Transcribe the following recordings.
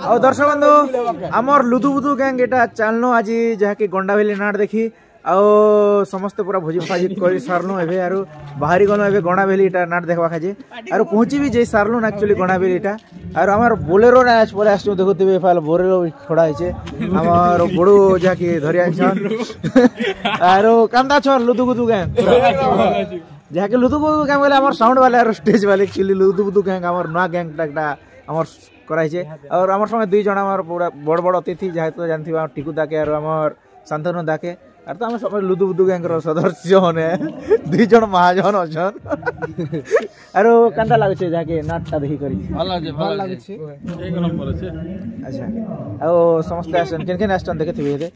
और दर्शक बंधु आमर लुदु बुदु गैंग एटा चलनो आज जहाँकि गंडा भेली नाट देखी आउ समस्ते पूरा भोजी फाजी कर सारलु एबे आरो बाहरी गनो एबे गंडा भेली एटा नाट देखबा खाजे आरो पहुंची भी जे सारलु एक्चुअली गंडा भेली एटा आरो हमर बोलेरो ना आज बोले आसु देखुथिबे फाल बोलेरो खड़ा हिचे हमर बडू जहाँकि धरिया छन आरो कांदा छ लुदु बुदु गैंग जहाँकि लुदु बुदु गैंग बोले हमर साउंड वाले आरो स्टेज वाले एक्चुअली लुदु बुदु गैंग हमर नवा गैंग टाटा हमर कराइछे और हमर संगे दुई जण हमर पूरा बड़ बड़ अतिथि जहाँ तो जानथिबा टिकु दाके और हमर शांतनु दाके और तो हम सब लुदु बुदु गैंग रो सदस्य होने दुई जण महाजन अछन आरो कांदा लागछे जाके नाटटा देखि करी भल लागछे एक नंबर छे अच्छा आ समस्त आसन केन केन आसन देखथिबे हे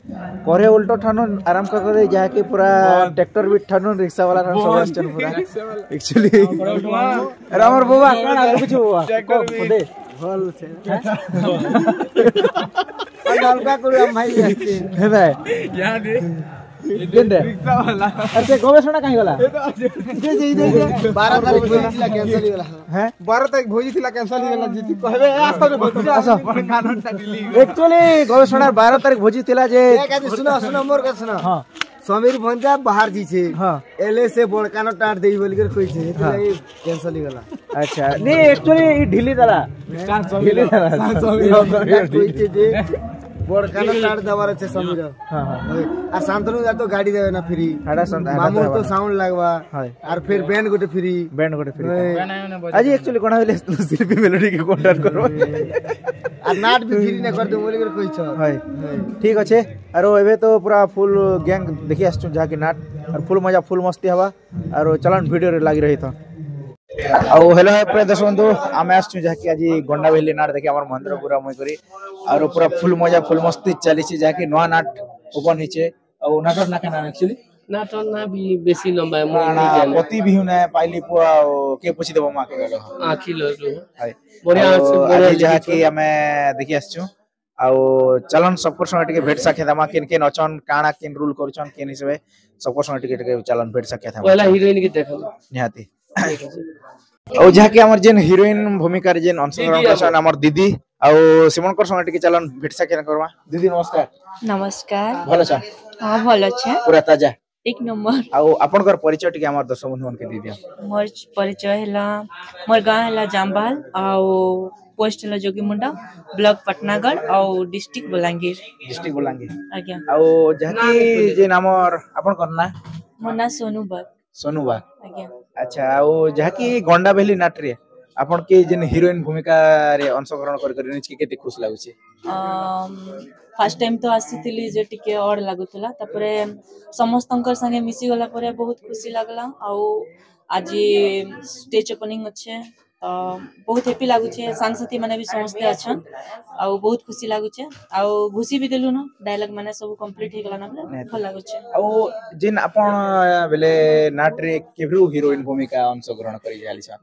करे उल्टो ठानो आराम करे जाके पूरा ट्रैक्टर भी ठानो रिक्शा वाला ठानो सब आसन पूरा एक्चुअली अरे हमर बाबा कोन आगे कुछ बाबा दे भल छे हल्का करू हम भाई आछे हे भाई या दे रिक्शा वाला अरे गवेषणा काहे गला जे 12 तारिख भोजिला कैंसिल ही गला हैं 12 तारिख भोजिला कैंसिल ही गला जीती कहबे आसा कानूनटा डिली एक्चुअली गवेषणा 12 तारिख भोजिला जे सुनो सुनो मोर के सुनो हां समीर भंजा बाहर जी छे हां एले से बड़कानो टाट देई बोल के कहि छे कैंसिल ही गला अच्छा नहीं एक्चुअली ढिली दला ढिली दला समीर कहि छे जे बड़कानो टाट दवार छे समीर हां हां आ शांतनु जा तो गाड़ी देवे ना फ्री मामू तो साउंड लागवा और फिर बैंड गोटे फ्री आज एक्चुअली कोना होले शिल्पी मेलोडी के कॉन्टैक्ट करो आ नाट भी फ्री ना कर दे बोली कर कहि छ हाय ठीक अछि आरो एबे तो पूरा फुल गैंग देखि आछू जा के नाट और फुल मजा फुल मस्ती हवा और चलन वीडियो रे लागी रही त आउ हेलो प्रिय दर्शक बंधु आम आसचु जहाँकि आज गंडा भेली नाट देखी आम मंदिर पूरा मुई करी और पूरा फुल मजा फुल मस्ती चली जहाँकि नुआ नाट ओपन हिचे और नाटक ना केना एक्चुअली नाटक ना भी बेसी लंबा है मोर पति भी हुने पाइली पुआ के पूछि देबो मा के गलो आखी लरु हाय बढ़िया आज जहाँकि हमें देखि आसचु आउ चलन सबको संग टिके भेट साखे दमा केन केन अचन काना केन रूल करचन केन हिसाबे सबको संग टिके चलन भेट साखे दमा पहला हीरोइन के देखल निहाती और जहाँकि हमर जेन हीरोइन भूमिका रे जेन अंशग्रहण करछन हमर दीदी और सिमनकर संग टिके चलन भेट साखे करवा दीदी नमस्कार नमस्कार भलो छ हां भलो छ पूरा ताजा एक नंबर और आपनकर परिचय टिके हमर दर्शक बंधु मन के दीदी मोर परिचय हला मोर गांव हला जामबाल और पोस्ट हला जोगीमुंडा ब्लॉक पटनागढ़ और डिस्ट्रिक्ट बलांगीर आज्ञा और जहाँकि जेन हमर आपनकर ना मोर ना सोनू बाग आज्ञा अच्छा और जहाँकि गंडा भेली नाट रे आपन के जेन हीरोइन भूमिका रे अंशग्रहण कर निज के केते खुश लागु छे फर्स्ट टाइम तो आसीतिली जे टिके और लागुतला तापरे समस्तंकर संगे मिसी गला परे बहुत खुशी लागला आउ आज स्टेज ओपनिंग अच्छे बहुत हैप्पी लागु छे सांगसाथी माने भी समस्त अछन आउ बहुत खुशी लागु छे आउ घुसी भी देलु न डायलॉग माने सब कंप्लीट हे गला न भल लागु छे आउ जिन आपन बेले नाट रे केभरू हीरोइन भूमिका अंशग्रहण करि जाली छ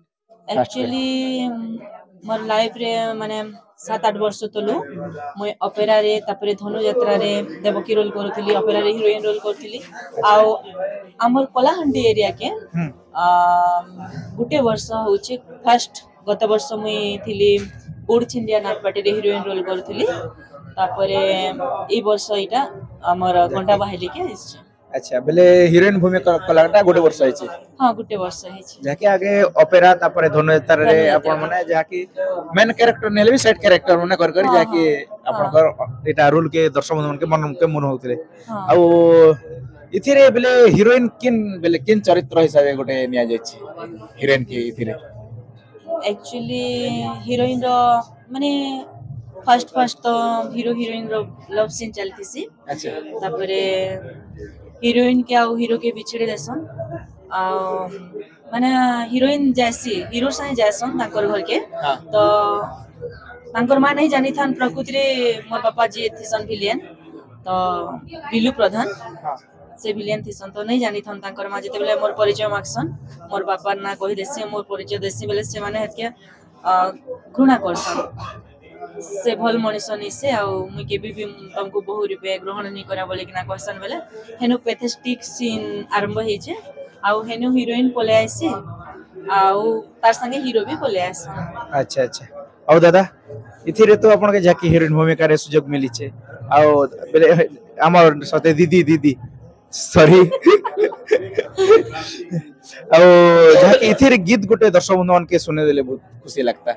एक्चुअली मोर लाइफ रे माने 7-8 वर्ष तलु मैं ऑपेरा रे तापरे धनु यात्रा रे देवकी रोल करथली ऑपेरा रे हीरोइन रोल करथली आउ हमर कलाहंडी एरिया के गुटे वर्ष होचे फर्स्ट गत वर्ष मैं थिली ओड छिंडिया नाटपाटी रे हीरोइन रोल करथली तापरे ए वर्ष इटा हमर गंडा बाहेली के अच्छा बेले हीरोइन भूमिका कलाटा गोटे वर्ष आइছে हां गोटे वर्ष आइছে जाके आगे ऑपेरा तापरे धनुयात्रा रे आपन माने जाके मेन कैरेक्टर नेले भी साइड कैरेक्टर माने कर जाके आपन कर एटा रोल के दर्शक मन के मन होतले आ इथिरे बेले हीरोइन किन चरित्र हिसाबे गोटे निया जायछि हीरोइन के इथिरे एक्चुअली हीरोइन रो माने फर्स्ट तो हीरो हीरोइन रो लव सीन चलतीसी अच्छा तापरे हीरोइन के आ हीरो के बिछड़े देसन माने हीरोइन जैसी हीरो साइ जैसन ताकर घर के तो ताकर मां नहीं जानी थान प्रकृति रे मोर पापा जी थिसन विलेन तो बिलु प्रधान से विलेन थिसन तो नहीं जानी थान ताकर मां जते बेले मोर परिचय मागसन मोर पापा ना कहि देसी मोर परिचय देसी बेले से माने हेत के घृणा करसन से भल मनिसनी से आ मुई के भी तुमको बहु रुपया ग्रहण नहीं करा बोले कि ना क्वेश्चन बेले हेनु पैथेस्टिक सीन आरंभ हे जे आ हेनु हीरोइन पले आसी आ तार संगे हीरो भी पले आसी अच्छा अच्छा और दादा इथिरे तो अपन के जाकी हीरोइन भूमिका रे सुयोग मिली छे आउ बेले हमर सते दीदी दीदी सॉरी आउ जाकी इथिरे गीत गुटे दर्शक बंधु मन के सुने देले बहुत खुशी लगता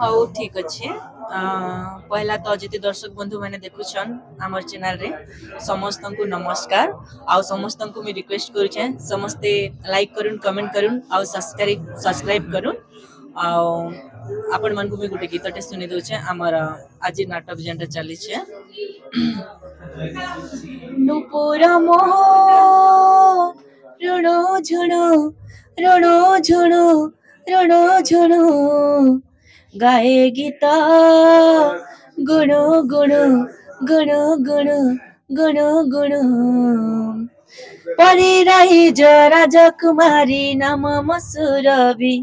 हौ ठीक अच्छे पहला तो जति दर्शक बंधु मैंने देखुछन हमर चैनल रे समस्त को नमस्कार आउ समस्त को मैं रिक्वेस्ट करू छे समस्ते लाइक करूँ कमेंट करूँ आउ सब्सक्राइब करूँ आउ आपण मन को मैं गुटे गीतटे सुनी दउ छे हमर आज नाटक जेंटा चली छे नुपुर मोह रणो झुणो रणो झुणो रणो झुणो गाए गीता गुणो गुणो गुणो गुणो गुणो गुणो परिराही राजकुमारी नाम मसुरवी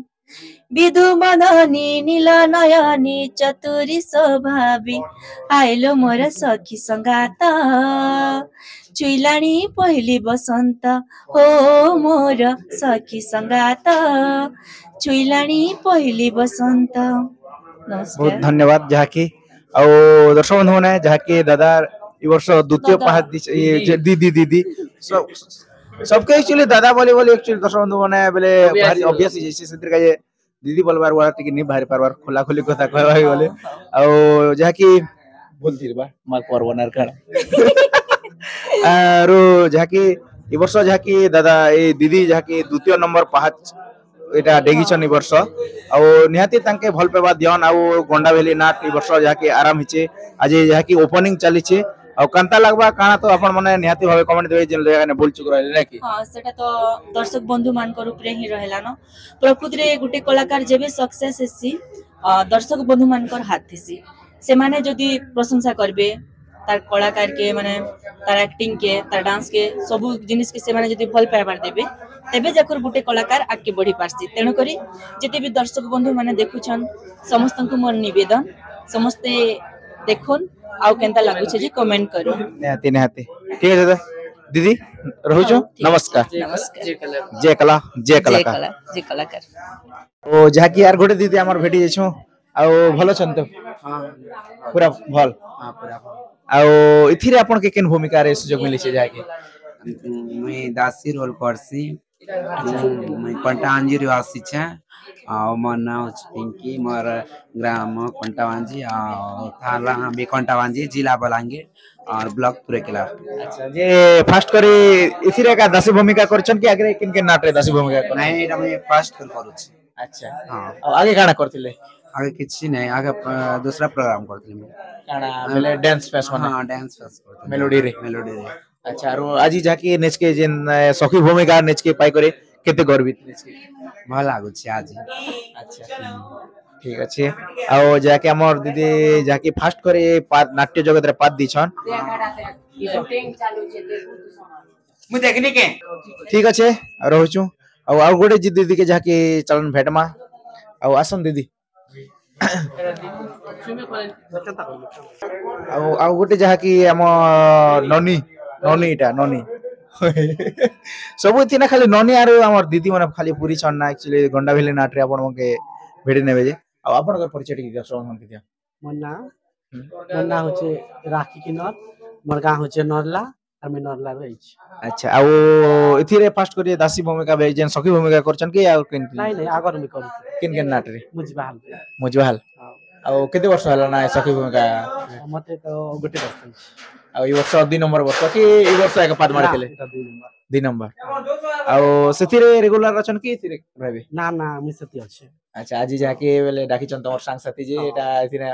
विधु मदनी नील नयनी चतुरी स्वभावी आइलो मोर सखी संगात चुइलाणी पहली बसंत हो मोर सखी संगात चुइलाणी पहली बसंत। बहुत धन्यवाद जहाँकि आउ दर्शक बंधु ने जहाँकि दादा ई वर्ष द्वितीय पाहत दीदी दीदी सबके एक्चुअली दादा बोली एक्चुअली दर्शक बंधु ने बोले भारी अभ्यास जैसे सेतिर का दीदी बोलबार वाला टिके नहीं बाहर पारबार खोला खोली कथा कहबा बोले आउ जहाँकि बोलती बा माल परवनार कर आरो जहाँकि ई वर्ष जहाँकि दादा ए दीदी जहाँकि द्वितीय नंबर पाहत एटा डेगिछन ई वर्ष आउ निहाती तांके भल पेबा दियन आउ गोंडा भेली नाट ई वर्ष जहाँकि आराम हिचे आज जहाँकि ओपनिंग चली छे आउ कांता लागबा काना तो अपन माने निहाती भाबे कमेंट देबे जेन जगह ने बोल चुक रहले ना कि हां सेटा तो दर्शक बंधु मान को रूप रे ही रहेला न प्रकृति रे गुटे कलाकार जेबे सक्सेस हेसी दर्शक बंधु मान कर हाथ थिसी से माने जदी प्रशंसा करबे तार कलाकार के माने तार एक्टिंग के तार डांस के सब जिनिस के से माने जदी भल पाइबार देबे तेबे जकर गुटे कलाकार आगे बढ़ी पारसी तेणु करी जते भी दर्शक बंधु माने देखुछन समस्त को मोर निवेदन समस्ते देखुन आउ केनता लागु छे जे कमेंट करू निहाती निहाती ठीक है दादा दीदी रहूचो नमस्कार नमस्कार जय कला जय कलाकार जय कलाकार ओ जहाँकि यार गोटे दीदी हमर भेटी जेछु आउ भलो छन तो हां पूरा भल हां पूरा आउ इथिरे अपन के केन भूमिका रे सुयोग मिली छे जाके मैं दासी रोल करसी मैं कंटावांजी रिवासी छे आ मोर नाम पिंकी मोर ग्राम कंटावांजी आ थाना बे कंटावांजी जिला बलांगीर और ब्लॉक तुरेकेला। अच्छा जे फर्स्ट करे इथिरे का दासी भूमिका करछन कि आगे किन के नाटरे दासी भूमिका कर नहीं एटा मैं फर्स्ट कर करू छी। अच्छा हां आगे काना करथिले आगे किछि नहीं आगे दूसरा प्रोग्राम करथिले मैं काना बेले डांस फेस माने हां डांस फेस करथिले मेलोडी रे अच्छा आरो आजी जाके नेचके जेन सखी भूमिका नेचके पाई करे केते गर्वित नेचके भल लागु छी आजी। अच्छा ठीक अछि आ जाके हमर दीदी जाके फास्ट करे नाट्य जगत रे पाद दिछन मु देखनी के ठीक अछि रहउछु आ गोटे दीदी के जाके चलन भेटमा आ आसन दीदी आ गोटे जाके हम ननी ननी इटा ननी सब इतना खाली ननी आरो हमर दीदी माने खाली पूरी छन्ना एक्चुअली गंडा भेले नाटरे आपण मके भेडी नेबे जे आ आपण कर परिचय टिक दर्शक मन के दिया मन्ना होचे राखी किनर मोर गांव होचे नरला और मैं नरला रही छी। अच्छा आ इथिरे फास्ट करिए दासी भूमिका बे जेन सखी भूमिका करछन के आ नहीं आगर में करू किन किन नाटरे मुजबहाल आ केते वर्ष हला ना सखी भूमिका मते तो गोटे वर्ष आ ई वर्ष 2 नंबर वर्ष कि ई वर्ष एक पाद मारथिले 2 नंबर आ सेथिरे रेगुलर रचन की इथिरे भाबे ना मिसती अछि। अच्छा आज जाके बेले डाकी चन तमर संग साथी जे एटा इथिने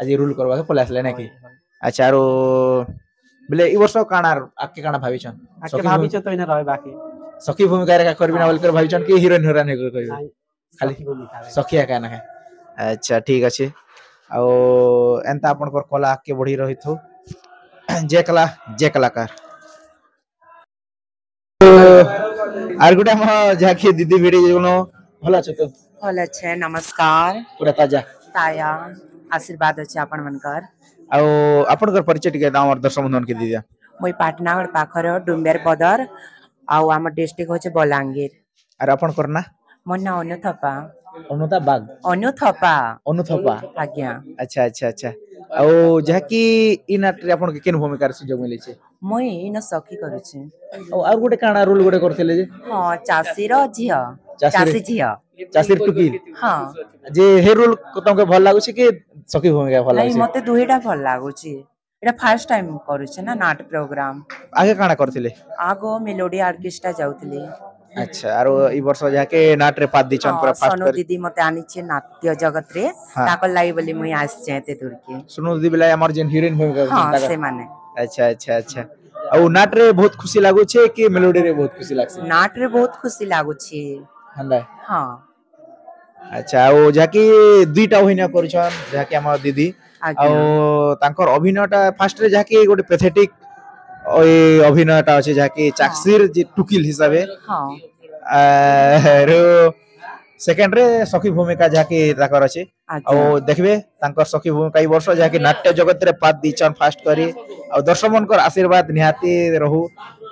आज रूल करबा के पलासले ना की अच्छा आरो बेले ई वर्ष काना आके काना भाबिचन आके भाबिचन तो इने रहै बाकी सखी भूमिका रे करबिना बोल कर भाबिचन कि हीरोइन हिरोइन करबी खाली सखिया का ना है। अच्छा ठीक अछि आ एंता अपन पर कला आके बढ़ी रहिथो जय कलाकार आर गुटा हम जाके दीदी भिडी जनो भला छ तो भल अच्छे नमस्कार पूरा ताजा ताया आशीर्वाद अच्छे आपण मनकर आ अपन कर परिचय टिके दाम और दर्शक बंधन के दिया मुई पाटनागढ़ पाखर डुम्बेर पदर आउ आम डिस्ट्रिक्ट होचे बलांगीर आर अपन करना मोर ना अनु थपा अनुता बाग अनुथपा अनुथपा आज्ञा अच्छा अच्छा अच्छा ଆଉ ଯାହାକି ଇ ନାଟରେ ଆପଣ କେନ୍ ଭୂମିକାର ସୁଯୋଗ ମିଳିଛି ମୁଇଁ ଇନ ସଖୀ କରୁଛି ଆଉ ଗୋଟେ କାଣା ରୋଲ ଗୋଟେ କରିଥିଲେ ଯେ ହଁ ଚାଷୀର ଝିଅ ଚାଷୀର- ଚାଷୀ ଝିଅ ଚାଷୀର ଟୁକିଲ ହଁ ଯେ ହେ ରୋଲ ତମକେ ଭଲ ଲାଗୁଛି କି ସଖୀ ଭୂମିକା ଭଲ ନାଇଁ ଲାଗୁଛି ମତେ ଦୁଇଟା ଭଲ ଲାଗୁଛି ଏଟା ଫାର୍ଷ୍ଟ ଟାଇମ କରୁଛି ନା ନାଟ ପ୍ରୋଗ୍ରାମ ଆगे କାଣା କରିଥିଲେ ଆଗ ମେଲୋଡି ଅର୍କେଷ୍ଟ୍ରା ଯାଉଥିଲି ଆଚ୍ଛା ଆरो ଇ ବର୍ଷ ଯାହାକେ ନାଟରେ ପାଦ ଦେଇଛନ୍ ପୁରା ଫାଷ୍ଟ ସୋନୁ କରି ଦିଦି ମତେ ଆନିଛେ ନାଟ୍ୟ ଜଗତରେ ହଁ। ତାକର ଲାଗି ବୋଲି ମୁଇଁ ଆସିଛେ ଏତେ ଦୂରକେ ସୁନୁ ଦିଦି ବେଲା ଆମର ଯେନ୍ ହିରୋଇନ ଭୂମିକା ହଁ କରୁଛନ୍ତି ତାଙ୍କର- ସେମାନେ ଆଚ୍ଛା ଆଚ୍ଛା ଆଚ୍ଛା ଆଉ ନାଟରେ ବହୁତ ଖୁସି ଲାଗୁଛି କି ମେଲୋଡିରେ ବହୁତ ଖୁସି ଲାଗୁଛି ନାଟରେ ବହୁତ ଖୁସି ଲାଗୁଛି ହେନ୍ତା ହଁ ଆଚ୍ଛା ଆଉ ଯାହାକି ଦୁଇଟା ଅଭିନୟ କରୁଛନ୍ ଯାହାକି ଆମର ଦିଦି ଆଜ୍ଞା। ଆଉ ତାଙ୍କର ଅଭିନୟଟା ଫାଷ୍ଟରେ ଯାହାକି ଗୋଟେ ପେଥେଟିକ ଅଭିନୟଟା ଅଛି ଯାହାକି ଚାକ୍ସିର ଯେ ଟୁକିଲ ହିସାବେ ହଁ ସେକେଣ୍ଡ ରେ ସଖୀ ଭୂମିକା ଯାହାକି ତାଙ୍କର ଅଛି ଆଜ୍ଞା। ଆଉ ଦେଖିବେ ତାଙ୍କର ସଖୀ ଭୂମିକା ଏଇ ବର୍ଷ ଯାହାକି ନାଟ୍ୟ ଜଗତରେ ପାଦ ଦେଇଛନ୍ ଫାଷ୍ଟ କରି ଆଉ ଦର୍ଶକ ମାନଙ୍କର ଆଶୀର୍ବାଦ ନିହାତି ରହୁ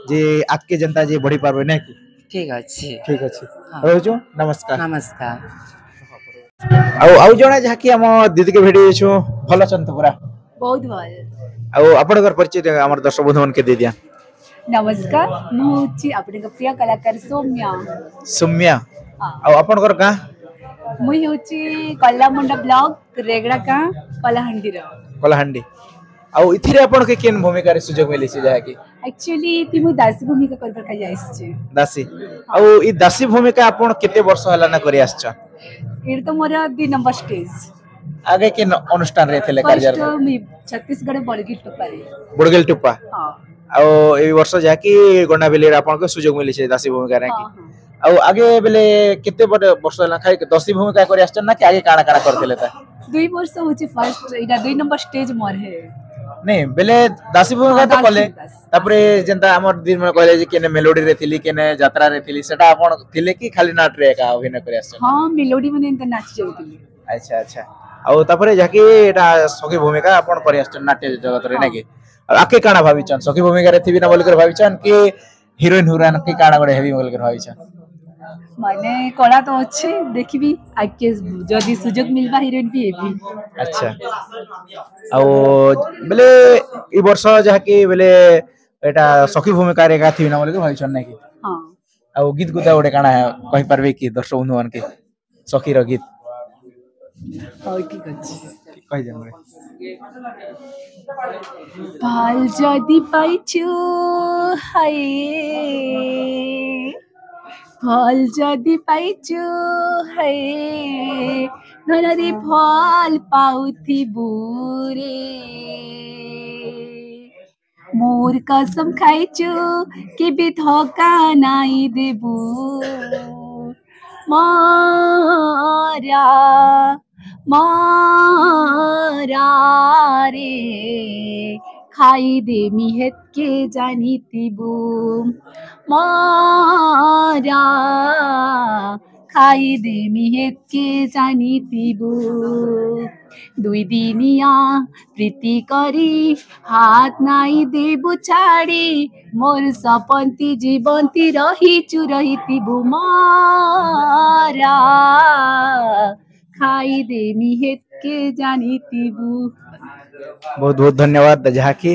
ଯେ ଆଗକେ ଯେନ୍ତା ଯେ ବଢି ପାରବେ ନାଇଁ କି ଠିକ ଅଛି ଠିକ ଅଛି ହଁ। ରହୁଛୁ ନମସ୍କାର ନମସ୍କାର ଆଉ ଜଣେ ଯାହାକି ଆମ ଦିଦିକେ ଭେଟି ଯାଇଛୁ ଭଲ ଅଛନ୍ତି ପୁରା ବହୁତ ଭଲ ଆଉ ଆପଣଙ୍କର ପରିଚୟ ଆମର ଦର୍ଶକ ବନ୍ଧୁ ମାନଙ୍କୁ ଦେଇ ଦିଆ ନମସ୍କାର ମୁଁ ହେଉଛି ଆପଣଙ୍କ ପ୍ରିୟ କଳାକାର ସୌମ୍ୟା ସୌମ୍ୟା ହଁ। ଆଉ ଆପଣଙ୍କର ଗାଁ ମୁଁ ହେଉଛି କଲାମୁଣ୍ଡା ବ୍ଲକ ରେଗଡ଼ା ଗାଁ କଳାହାଣ୍ଡିର କଳାହାଣ୍ଡି ଆଉ ଏଥିରେ ଆପଣଙ୍କୁ କେନ୍ ଭୂମିକାରେ ସୁଯୋଗ ମିଳିଛି ଯାହାକି ଆକ୍ଚୁଆଲି ଏଠି ମୁଁ ଦାସୀ ଭୂମିକା କରିବା ପାଇଁ ଆସିଛି ଦାସୀ ଆଉ ଏଇ ଦାସୀ ଭୂମିକା ଆପଣ କେତେ ବର୍ଷ ହେଲା ନା କରି ଆସିଛ ଏଇଟା ତ ମୋର 2 ନମ୍ବର ଷ୍ଟେଜ ଆगे କେନ୍ ଅନୁଷ୍ଠାନରେ ଥିଲେ ଫାର୍ଷ୍ଟ କାର୍ଯ୍ୟ ମୁଁ ଛତିଶଗଡ଼ ବଡ଼ଗିରି ଟୋପାରେ ବୁଡଗେଲ ଟୁପା ହଁ ଆଉ ଏଇ ବର୍ଷ ଯାହାକି ଗଣ୍ଡାବିଲିରେ ଆପଣଙ୍କୁ ସୁଯୋଗ ମିଳିଛି ଦାସୀ ଭୂମିକା ହଁ ନାକି ହଁ ଆଉ ଆगे ବେଲେ କେତେ ବର୍ଷ ହେଲା ଖାଇ ଦଶୀ ଭୂମିକା କରି ଆସିଛ ନା କି ଆगे କାଣା କାଣା କରିଥିଲେ ତା 2 ବର୍ଷ ହେଉଛି ଫାର୍ଷ୍ଟ ଏଇଟା 2 ନମ୍ବର ଷ୍ଟେଜ ମୋର ହେ ନାଇଁ ବେଲେ ଦାସୀ ଭୂମିକା ତ ଦାସୀ, କଲେ ଦାସୀ। ତାପରେ ଯେନ୍ତା ଆମର ଦିନ ମାନେ କହିଲେ ଯେ କେନେ ମେଲୋଡିରେ ଥିଲି କେନେ ଯାତ୍ରାରେ ଥିଲି ସେଟା ଆପଣ ଥିଲେ କି ଖାଲି ନାଟରେ ଏକା ଅଭିନୟ କରି ଆସିଛନ୍ତି ହଁ ମେଲୋଡି ମାନେ ଏମିତି ନାଚି ଯାଉଥିଲି ଆଚ୍ଛା ଆଚ୍ଛା ଆଉ ତାପରେ ଯାକି ଏଟା ସଖୀ ଭୂମିକା ଆପଣ କରି ଆସିଛନ୍ତି ନାଟ୍ୟ ଜଗତରେ ହଁ। ନାକି ଆଉ ଆକେ କାଣା ଭାବିଛନ୍ ସଖୀ ଭୂମିକାରେ ଥିବି ନା ବୋଲିକରି ଭାବିଛନ୍ କି ହିରୋଇନ ହୁରାନ କି କାଣା ଗୋଟେ ହେବି ବୋଲିକରି ଭାବିଛନ୍ ମାନେ କଳା ତ ଅଛି ଦେଖିବି ଆଗକେ ଯଦି ସୁଯୋଗ ମିଳିବା ହିରୋଇନ ବି ହେବି ଆଚ୍ଛା ଆଉ ବେଲେ ଏ ବର୍ଷ ଯାହାକି ବେଲେ ଏଟା ସଖୀ ଭୂମିକାରେ ଏକା ଥିବି ନା ବୋଲିକରି ଭାବିଛନ୍ ନାକି ହଁ ଆଉ ଗୀତ ଗୁତା ଗୋଟେ କାଣା କହିପାରିବେ କି ଦର୍ଶକ ବନ୍ଧୁ ମାନକେ ସଖୀର ଗୀତ ହଉ ଠିକ ଅଛି କହିଦିଅ ମୋର ভাল যদি পাইছো হাই ভাল যদি পাইছো হাই ধরারে ফল পাউথিবু রে মোর কসম খাইছো কেবে ধকা নাই দেবু মারা মারা রে খাই দে মিহেতকে জানিতিবু মারা খাই দে মিহেতকে জানিতিবু 2 দিনিয়া প্রীতি করি হাত নাই দেবু ছাড়ি মোর সপন্তি জীবন্তি রহিচু রহিতিবু মারা খাই দে মিহেতকে জানিতিবু बहुत बहुत धन्यवाद जहाँकि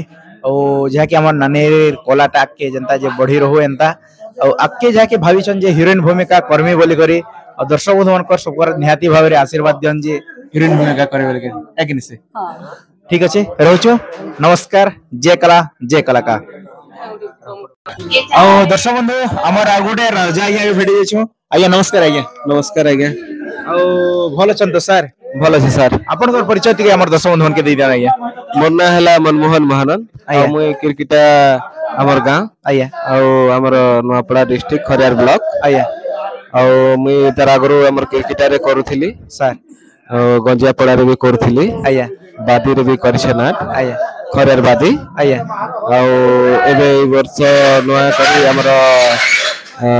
जहाँकि आम नानी कलाटा आगे जनता जे बढ़ी रहू एंता आगे जहाँकि भाविछन जे हिरोइन भूमिका कर्मी बोली करी और दर्शक बंधु मान सबकर निहाती भाव में आशीर्वाद दियन जे हिरोइन भूमिका करे बोली करी एक निसे हाँ ठीक अच्छे रहूछु नमस्कार जय कला जय कलाकार और दर्शक बंधु आमर आ गोटे राजा आज्ञा भेटी जाइछु आज्ञा नमस्कार आज्ञा ଆଉ ଭଲ ଅଛନ୍ତି ତ ସାର୍ ଭଲ ଅଛି ସାର୍ ଆପଣଙ୍କର ପରିଚୟ ଟିକେ ଆମର ଦର୍ଶକ ବନ୍ଧୁ ମାନଙ୍କୁ ଦେଇ ଦିଅ ଆଜ୍ଞା ମୋ ନାଁ ହେଲା ମନମୋହନ ମହାନନ ଆଉ ମୁଁ କ୍ରିକେଟା ଆମର ଗାଁ ଆଜ୍ଞା ଆଉ ଆମର ନୂଆପଡ଼ା ଡିଷ୍ଟ୍ରିକ୍ଟ ଖରିଆର ବ୍ଲକ ଆଜ୍ଞା ଆଉ ମୁଇଁ ତାର ଆଗରୁ ଆମର କ୍ରିକେଟାରେ କରୁଥିଲି ସାର୍ ଆଉ ଗଞ୍ଜିଆପଡ଼ାରେ ବି କରୁଥିଲି ଆଜ୍ଞା ବାଦିରେ ବି କରିଛେ ନା ଆଜ୍ଞା ଖରିଆର ବାଦି ଆଜ୍ଞା ଆଉ ଏବେ ଏଇ ବର୍ଷ ନୂଆ କରି ଆମର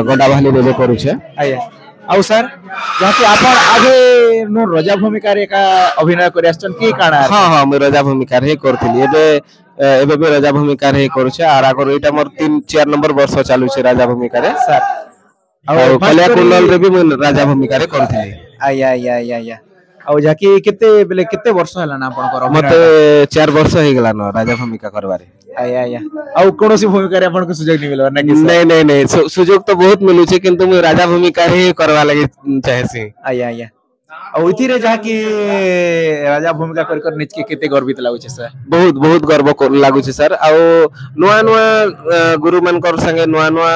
ଗଣ୍ଡାବାହାଲିରେ ଏବେ କରୁଛେ ଆଜ୍ଞା ଆଉ ସାର୍ ଯାହାକି ଆପଣ ଆଗେ ମୁଁ ରଜା ଭୂମିକାରେ ଏକା ଅଭିନୟ କରି ଆସିଛନ୍ କି କାଣା ହଁ ହଁ ମୁଁ ରଜା ଭୂମିକାରେ ହିଁ କରୁଥିଲି ଏବେ ବି ରଜା ଭୂମିକାରେ ହିଁ କରୁଛେ ଆର ଆଗରୁ ଏଇଟା ମୋର 3-4 ନମ୍ବର ବର୍ଷ ଚାଲୁଛି ରାଜା ଭୂମିକାରେ ସାର୍ ଆଉ କଲିଆ କୁଣ୍ଡଲରେ ବି ମୁଁ ରାଜା ଭୂମିକାରେ କରୁଥିଲି आया आया आया आया आ जाके केते वर्ष हला ना आपनकर मते 4 वर्ष हे गेला न राजा भूमिका करबारे आया आया आ कोनोसी भूमिका रे आपन को सुजोग नि मिलवा ना कि नहीं नहीं नहीं सुजोग तो बहुत मिलु छे किंतु मैं राजा भूमिका ही करवा लगे चाहे छी आया आया आ ओइथि रे जाके राजा भूमिका कर निज के केते गर्वित लागु छे सर बहुत बहुत गर्व लागु छे सर आ नुआ नुआ गुरु मानकर संगे नुआ नुआ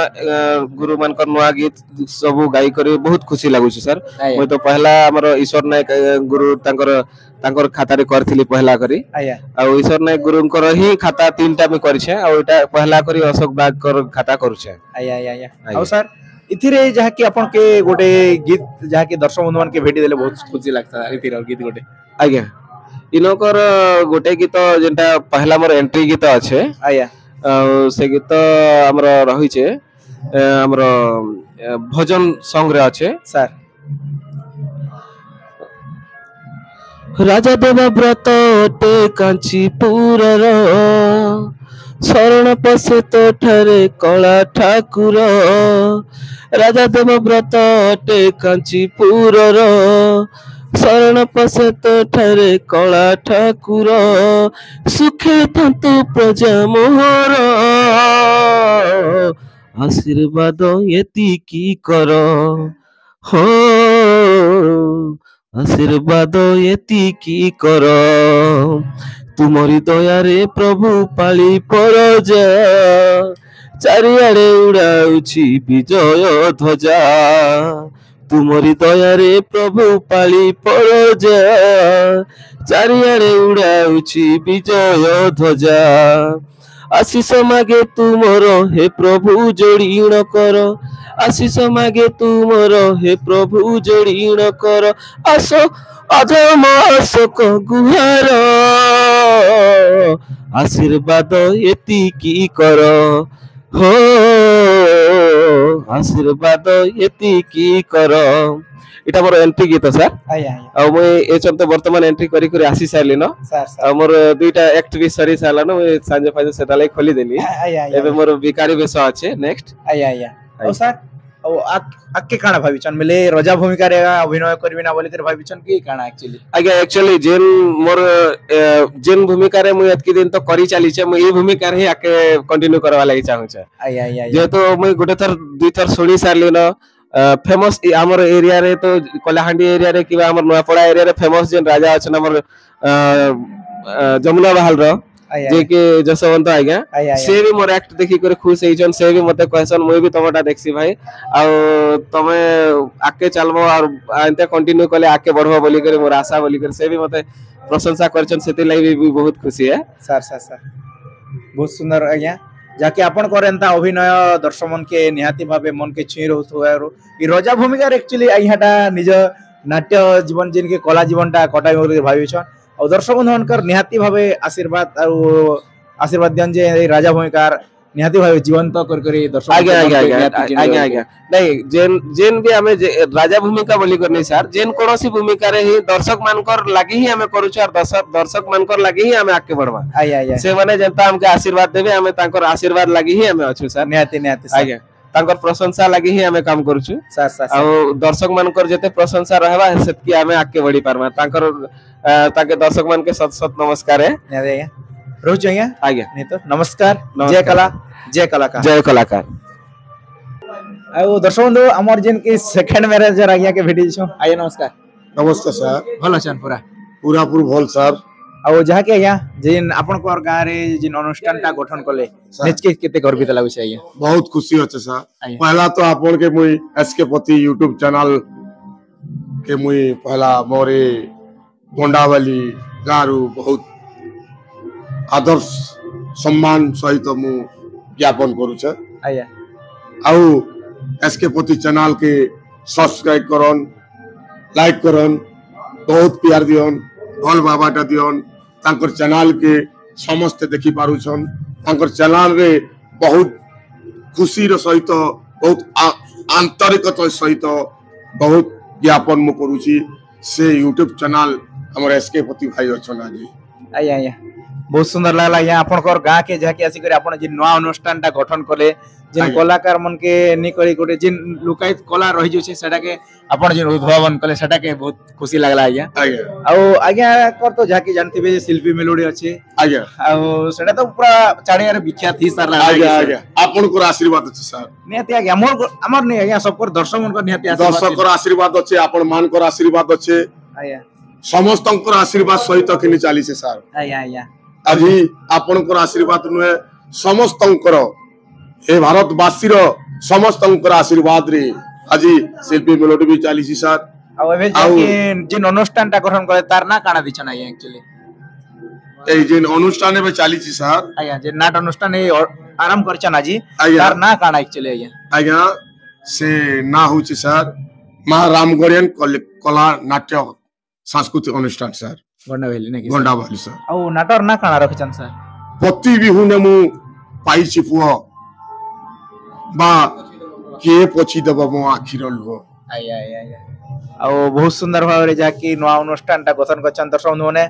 गुरु मानकर नुआ गीत सब गाई करे बहुत खुशी लागु छे सर मैं तो पहला हमर ईश्वर नायक गुरु तांकर खाता रे करथिली पहला करी आया आ ईश्वर नायक गुरुंकर ही खाता तीनटा में करि छे आ ओटा पहला करी अशोक बाग कर खाता करू छे आया आया आया आ सर इथिरे जहा कि अपन के गोटे गीत जहा कि दर्शक बंधुमान के भेटी देले बहुत खुशी लागता इथिरे गीत गोटे आज्ञा इनकर गोटे गीत जेंटा पहला मोर एंट्री गीत अच्छे आया से गीत हमर रही छे हमर भजन सॉन्ग रे अच्छे सर राजा देव व्रत टे कांचीपुर शरण पसे तो ठरे कला ठाकुर राजा देव व्रत टे कांचीपुर शरण पसे तो ठरे कला ठाकुर सुखे थांतु प्रजा मोहर आशीर्वाद एतिकी कर हो आशीर्वाद एतिकी कर तुमरी दया रे प्रभु पाली परजा चारिआडे उड़ाउछि विजय ध्वजा तुमरी दया रे प्रभु पाली परजा चारिआडे उड़ाउछि विजय ध्वजा आशीष मागे तुमर हे प्रभु जोड़ीण कर आशीष मागे तुमर हे प्रभु जोड़ीण कर आस अधम अशोक गुहार आशीर्वाद एतिकी कर हो आशीर्वाद एतिकी कर इटा मोर एंट्री गीत सर आया आ मैं ए चलते वर्तमान एंट्री करी करी आसी सारली न सर आ मोर दुईटा एक्ट भी सरी साला न मैं सांजे फाजे सेटा लाई खोली देली आया एबे मोर विकारी बेस अच्छे नेक्स्ट आया आया ओ सर ओ आके काना भाबिचन मिले राजा भूमिका रे अभिनय करबी ना बोली कर भाबिचन की काना एक्चुअली आगे एक्चुअली जेन मोर जेन भूमिका रे मैं एतकी दिन तो करी चली छे मैं ए भूमिका रे आके कंटिन्यू करवा लागि चाहू छे आया आया जे तो मैं गुटे थर दुई थर सुनी सारली न फेमस हमर एरिया रे तो कोलाहांडी एरिया रे किबा हमर नयापड़ा एरिया रे फेमस जेन राजा अछन हमर जमुना बहाल रो जे के जसवंत आज्ञा से भी मोर एक्ट देखि करे खुश हेचन से भी मते कहसन मैं भी तमटा देखसी भाई आ तमे आके चलबो और एंते कंटिन्यू कले आके बढ़बो बोली करे मोर आशा बोली करे से भी मते प्रशंसा करछन सेति लागि भी बहुत खुशी है सर सर सर बहुत सुंदर आज्ञा जाके अपन करेंता अभिनय दर्शक मन के निहाती भाबे मन के छुई रहथुआरो ई राजा भूमिका एक्चुअली आइहाटा निज नाट्य जीवन जिन के कला जीवनटा कटाई मोर भाबिछन और दर्शक मनकर निहाती भाबे आशीर्वाद देन जे राजा भूमिका निहाती भाबे जीवंत कर दर्शक आगे नहीं जेन भी हमें राजा भूमिका बोली करनी सर जेन कोनोसी भूमिका रे ही दर्शक मानकर लागि ही हमें करू और दर्शक मानकर लागि ही हमें आके बढ़वा आया से माने जनता हमके आशीर्वाद देबे हमें तांकर आशीर्वाद लागि ही हमें अछु सर निहाती आगे तांकर प्रशंसा लागि ही हमें काम करू सर सर और दर्शक मानकर जते प्रशंसा रहबा सेतकी हमें आके बढ़ी पारमा तांकर ताके दर्शक मान के सत सत नमस्कार है रोज चाहिए आगे नहीं तो नमस्कार जय कला जय कलाकार जय कलाकार आउ दर्शक बंधु हमर जिन के सेकंड मैनेजर आज्ञा के भेटी छ आइए नमस्कार नमस्कार सर भलो छन पूरा पूरा भल सर आउ जहा के आज्ञा जिन आपन को गां रे जिन अनुष्ठान ता गठन करले नेच के केते गर्वित लागु छै आज्ञा बहुत खुशी होचे सर पहला तो आपन के मुई एसके पति YouTube चैनल के मुई पहला मोरे गोंडावली गारू बहुत आदर्श सम्मान सहित मु ज्ञापन करू छ आया आउ एसके पति चैनल के सब्सक्राइब करन लाइक करन बहुत प्यार दियन भल बाबाटा दियन तांकर चैनल के समस्त देखि पारु छन तांकर चैनल रे बहुत खुशी रो सहित बहुत आंतरिकता सहित बहुत ज्ञापन मु करू छी से YouTube चैनल हमर एसके पति भाई अछन आज आया आया बहुत सुंदर लागला यहाँ आपनकर गाँ के जाके आसी करे आपन जे नवा अनुष्ठान टा गठन कले जिन आज्ञा। कलाकार मन के नि करी गोटे जिन लुकायित कला रहि जो छे सेटा के आपन जे उद्भावन कले सेटा के बहुत खुशी लागला आज्ञा आज्ञा आउ आज्ञा कर तो जाके जानथिबे जे शिल्पी मेलोडी अछि आज्ञा आउ सेटा तो पूरा चारियारे विख्यात ही सार लागला आज्ञा आज्ञा आपनकर आशीर्वाद अछि सर नियति आज्ञा मोर हमर नै आज्ञा सबकर दर्शक मन को नियति आशीर्वाद दर्शकर आशीर्वाद अछि आपण मानकर आशीर्वाद अछि आज्ञा समस्तंकर आशीर्वाद सहित किनि चाली से सर आज्ञा आज्ञा আজি आपणकर आशीर्वाद नुहे समस्तंकर हे भारतवासी समस्तंकर आशीर्वाद रे আজি शिल्पी मेलोडी भी चाली सर आउ एबे जाके जिन अनुष्ठान टा गठन करे तार ना काना दिछन आइ एक्चुअली এই যে অনুষ্ঠানে বে চালিছি স্যার आज्ञा जे नाट अनुष्ठान आरंभ करछन आजी आज्ञा। तार ना काना एक्चुअली आज्ञा আজ্ঞা সে না হচ্ছে স্যার মা রামগড়িয়ান কলা নাট্য সাংস্কৃতিক অনুষ্ঠান স্যার गंडा भेली ने গন্ডা বালি স্যার आउ नाटर ना काना रखछन सर প্রতি বিহুনে মু পাইছি পুয় বা কে পছি দেব মো আখির লুহ आज्ञा आज्ञा आज्ञा आउ बहुत सुंदर भाव रे जाके नवा अनुष्ठान टा गठन करछन दर्शक बंधु माने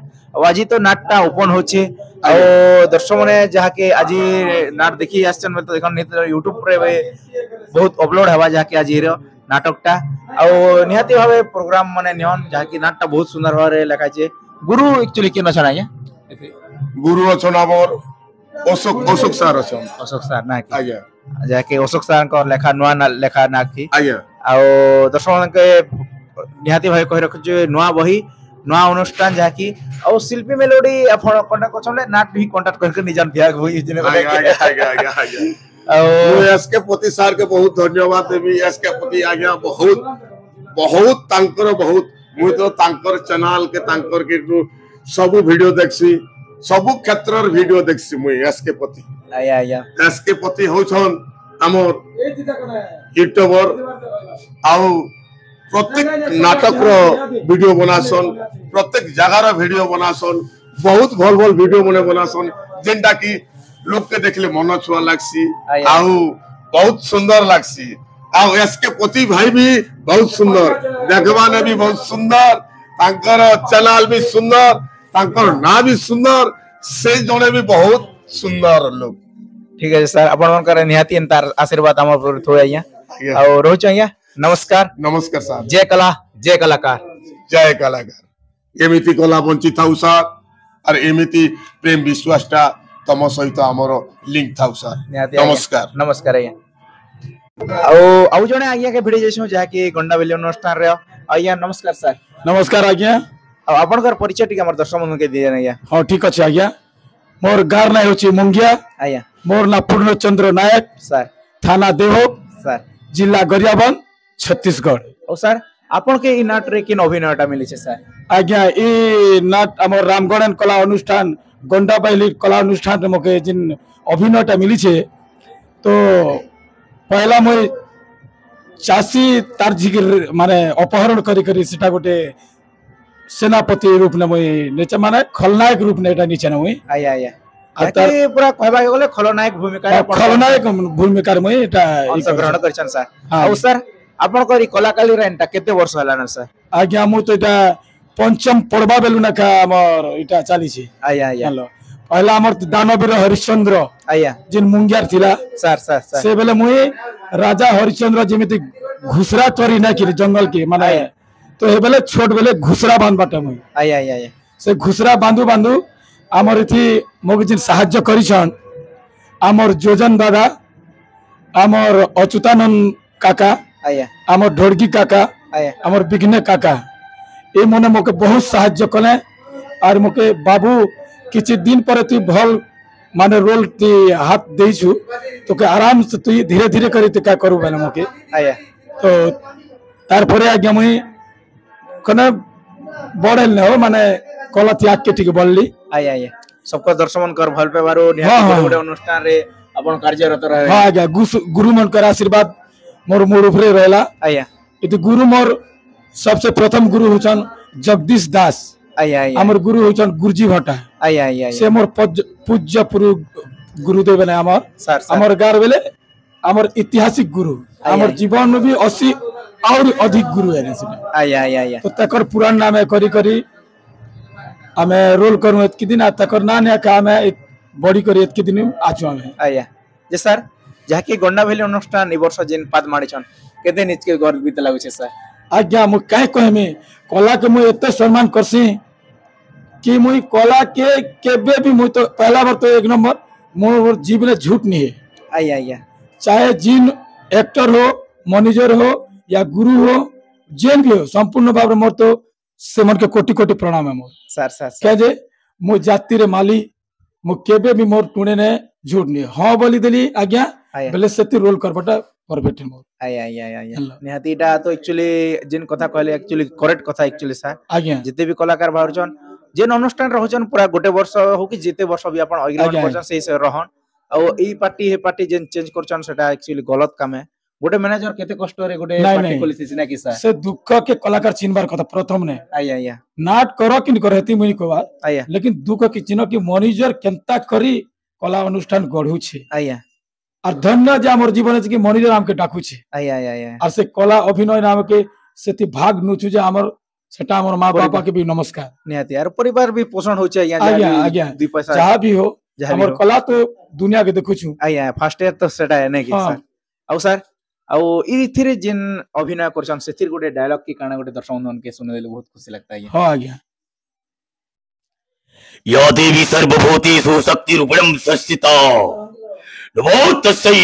आज तो नाटटा ओपन होचे आउ दर्शक माने जाके आज नाट देखि आछन तो देखन YouTube रे बहुत अपलोड हवा जाके आज रो नाटकटा आउ निहाती भावे प्रोग्राम माने निहन जाके नाटटा बहुत सुंदर भाव रे लेखा छे गुरु एक्चुअली केन छन आज्ञा গুরু অছন আমার অশোক অশোক স্যার অছন अशोक सर ना की আজ্ঞা जाके अशोक सर को लेखा नुआ लेखा ना की আজ্ঞা आउ दर्शक के निहाती भाई कहि रख जे नुआ बही नुआ अनुष्ठान जाकी आउ शिल्पी मेलोडी आपण कांटेक्ट करछले नाट भी कांटेक्ट करके निजान त्याग होई जने आज्ञा आज्ञा आज्ञा आज्ञा आउ मु एसके पति सर के बहुत धन्यवाद देबी एसके पति आज्ञा बहुत बहुत तांकर बहुत मु तो तांकर चैनल के तांकर के सब वीडियो देखसी सब क्षेत्र वीडियो देखसी मु एसके पति आया आया एसके पति होछन हमर यूट्यूबर आउ प्रत्येक नाटक रो वीडियो बनासन प्रत्येक जगह रो वीडियो बनासन बहुत भल भल वीडियो मने बनासन जेंटा की लोग के देखले मन छुआ लागसी आउ बहुत सुंदर लागसी आउ एसके पति भाई भी बहुत सुंदर देखबा ने भी बहुत सुंदर तांकर चैनल भी सुंदर तांकर ना भी सुंदर से जने भी बहुत सुंदर लोग ठीक है सर अपन मन करे निहाती तार आशीर्वाद हमर पर थोड़ा आया और रोच आया नमस्कार नमस्कार सर जय कला जय कलाकार जय कलाकार एमिति कला वंचित थाउ सर और एमिति प्रेम विश्वासटा तम सहित हमर लिंक थाउ सर नमस्कार नमस्कार आया आउ जने आज्ञा के भिडी जेसु जाके गंडा बेली अनुष्ठान रे आज्ञा नमस्कार सर नमस्कार आज्ञा आपनकर परिचय टिक हमर दर्शक बंधु के दिए आज्ञा हां ठीक अछि आज्ञा मोर गार नाय होछि मुंगिया आज्ञा मोर ना पूर्णचंद्र नायक सर थाना देवोग सर जिला गरियाबंद छत्तीसगढ़ ओ सर आपन के इ नाट रे किन अभिनयटा मिली छे सर आज्ञा ई नाट हमर रामगणन कला अनुष्ठान गंडा बैली कला अनुष्ठान रे मके जिन अभिनयटा मिली छे तो पहला मैं चासी तार झिगिर माने अपहरण करी करी सेटा गोटे सेनापति रूप ने मैं नेचा माने खलनायक रूप ने एटा नीचे न आया आया आके पूरा कहबा गेले खलनायक भूमिका रे मैं एटा ग्रहण करछन सर और सर आपन करी कलाकारी रेनटा केते वर्ष होला न सर आज्ञा मु तो एटा पंचम पढ़बा बेलु ना का हमर एटा चाली छी आया आया पहला हमर दानवीर हरिश्चंद्र आया जिन मुंगियार थिला सर सर सर से बेले मुई राजा हरिश्चंद्र जेमिति घुसरा चोरी ना कि जंगल के माने तो हे बेले छोट बेले घुसरा बांध बाटे मुई आया आया आया से घुसरा बांधु बांधु हमर इथि मोग जिन सहाय्य करिछन हमर जोजन दादा हमर अच्युतानंद काका आया हमर ढोड़की काका आया हमर बिघ्ने काका ए मने मोके बहुत सहाय्य कले और मोके बाबू किछि दिन पर तू भल माने रोल ती हाथ देइछु तो के आराम से तू धीरे धीरे करी त का करू बने मोके आया तो तार परे आज्ञा मुई कने बड़ल न हो माने कला त्याग के ठीक बोलली आया आया सबको दर्शन कर भल पे बारो निहाती गोटे अनुष्ठान रे अपन कार्यरत रहे हां आज्ञा गुरु मन कर आशीर्वाद मोर मोर ऊपर रहला आया इति गुरु मोर सबसे प्रथम गुरु हुचन जगदीश दास आया आया हमर गुरु हुचन गुरुजी भट्टा आया आया से मोर पूज्य गुरुदेव ने हमर हमर गार बेले हमर ऐतिहासिक गुरु हमर जीवन में भी 80 और अधिक गुरु है आया आया आया तो तकर पुराण नाम करी करी आमे रोल करू एतकी दिन तकर ना ने का आमे बॉडी करी एतकी दिन आचु आमे आया जे सर जाके गंडा भेली अनुष्ठान ई वर्ष जिन पाद माडिछन केते निच के गर्वित लागु छे सर आज्ञा मु काहे कहमे कला के मु एते सम्मान करसी कि मुई कला के केबे भी मु तो पहला बार तो एक नंबर मोर जीवन में झूठ नहीं है आया आया चाहे जिन एक्टर हो मैनेजर हो या गुरु हो जेन भी हो संपूर्ण भाव मोर तो से मन के कोटि कोटि प्रणाम है मोर सर सर कह जे मु जाति रे माली मु केबे भी मोर टुणे ने झूठ नहीं हां बोली देली आज्ञा बेले सेति रोल करबटा परफेक्ट मोर आया आया आया निहातीटा तो एक्चुअली जिन कथा कहले एक्चुअली करेक्ट कथा एक्चुअली सर आज्ञा जिते भी कलाकार बाहरचन जेन अनुष्ठान रहचन पूरा गोटे वर्ष हो कि जिते वर्ष भी अपन एग्रीमेंट करचन सेही से रहन आ ई पार्टी हे पार्टी जेन चेंज करचन सेटा एक्चुअली गलत काम है गोटे मैनेजर केते कष्ट रे गोटे पार्टी खोलिसिस ना कि सर से दुख के कलाकार चिनबार कथा प्रथम ने आया आया नाट करो कि करो हेती मुई कहबा आया लेकिन दुख की चिन्ह कि मैनेजर केनता करी कला अनुष्ठान गढ़ू छे आया और धन्य जे हमर जीवन कि मैनेजर हमके डाकू छे आया आया आया और से कला अभिनय नाम के सेति भाग नुचु जे हमर सेटा हमर मां बापा के भी नमस्कार निहाती यार परिवार भी पोषण होचे आज्ञा आज्ञा दुई पैसा जहां भी हो हमर कला तो दुनिया के देखु छु आया फर्स्ट ईयर तो सेटा है नै कि सर औ सर औ ई थिरे जिन अभिनय करछन सेतिर गोटे डायलॉग की काना गोटे दर्शक मन के सुने देले बहुत खुशी लगता है हां आज्ञा या देवी सर्वभूतेषु शक्तिरूपिणं संस्थिता नमो तस्यै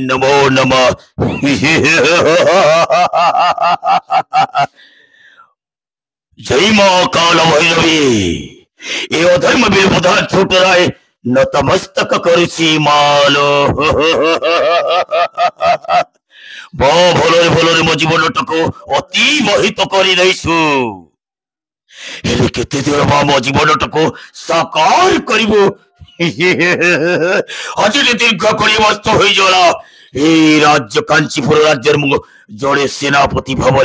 नमो नमः जय मां काल भैरवी ए अधर्म विरोधात छोटराय नतमस्तक करुछि मालो भलरे मो जीवनटाको अतिबाहित करि रहिछु हेले केते दिन मो जीवनटाको साकार करिबो आज दीर्घ कड़ी मस्त हो जाला राज्य कांचीपुर राज्य जड़े सेनापति भाव